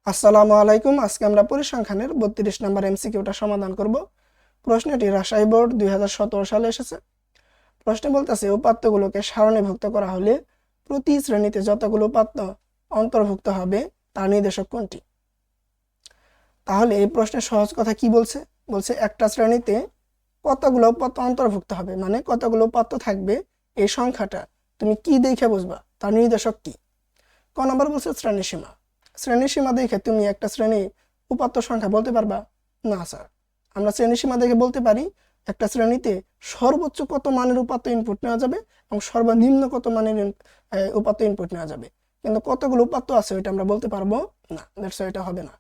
আসসালামু আলাইকুম। আজকে আমরা পরিসংখ্যানের 32 নম্বর এমসিকিউটা সমাধান করব। প্রশ্নটি রাজশাহী বোর্ড 2017 সালে এসেছে। প্রশ্নে বলতেছে উপাত্তগুলোকে সারণীভুক্ত করা হলে প্রতি শ্রেণীতে যতগুলো উপাত্ত অন্তর্ভুক্ত হবে তার নির্দেশক কোনটি? তাহলে এই প্রশ্নের সহজ কথা কি বলছে? বলছে একটা শ্রেণীতে কতগুলো উপাত্ত অন্তর্ভুক্ত হবে, মানে কতগুলো উপাত্ত থাকবে এই সংখ্যাটা তুমি কি দেখে বুঝবা, তার নির্দেশক কি? ক নম্বর বলছে শ্রেণীসীমা। শ্রেণীসীমা দেখে তুমি একটা শ্রেণী উপাত্ত সংখ্যা বলতে পারবা না স্যার। আমরা শ্রেণীসীমা দেখে বলতে পারি একটা শ্রেণীতে সর্বোচ্চ কত মানের উপাত্ত ইনপুট নেওয়া যাবে এবং সর্বনিম্ন কত মানের উপাত্ত ইনপুট নেওয়া যাবে, কিন্তু কতগুলো উপাত্ত আছে ওইটা আমরা বলতে পারবো না। দ্যাটস এটা হবে না।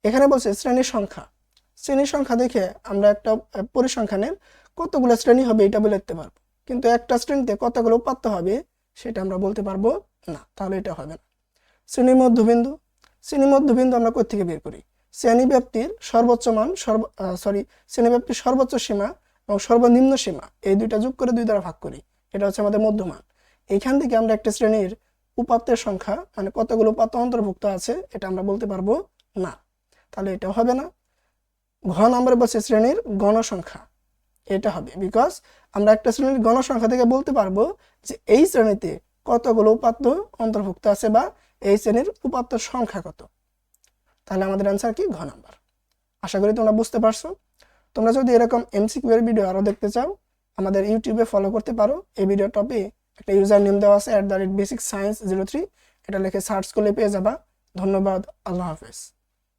এখানে বলছে শ্রেণীর সংখ্যা। শ্রেণীর সংখ্যা দেখে আমরা একটা পরিসংখ্যানের কতগুলো শ্রেণী হবে এটা বলে দিতে পারবো, কিন্তু একটা শ্রেণীতে কতগুলো উপাত্ত হবে সেটা আমরা বলতে পারবো না, তাহলে এটা হবে না। শ্রেণী মধ্যবিন্দু। শ্রেণী মধ্যবিন্দু আমরা কোথা থেকে বের করি? শ্রেণীব্যাপ্তির সর্বোচ্চ মান শ্রেণীব্যাপ্তির সর্বোচ্চ সীমা এবং সর্বনিম্ন সীমা এই দুইটা যোগ করে 2 দ্বারা ভাগ করি, এটা হচ্ছে আমাদের মধ্যমান। এইখান থেকে আমরা একটা শ্রেণীর উপাত্তের সংখ্যা, মানে কতগুলো উপাত্ত অন্তর্ভুক্ত আছে, এটা আমরা বলতে পারবো না, তাহলে এটা হবে না। ঘ নম্বরে বলছে শ্রেণীর গণসংখ্যা, এটা হবে, বিকজ আমরা একটা শ্রেণীর গণসংখ্যা থেকে বলতে পারবো যে এই শ্রেণীতে কতগুলো উপাত্ত অন্তর্ভুক্ত আছে বা এই শ্রেণীর উপাত্তর সংখ্যা কত। তাহলে আমাদের অ্যান্সার কি? ঘ নাম্বার। আশা করি তোমরা বুঝতে পারছো। তোমরা যদি এরকম এমসিকিউ এর ভিডিও আরো দেখতে চাও আমাদের ইউটিউবে ফলো করতে পারো। এই ভিডিও টপে একটা ইউজার নেম দেওয়া আছে @basicscience03, এটা লিখে সার্চ করলে পেয়ে যাবা। ধন্যবাদ, আল্লাহ হাফেজ।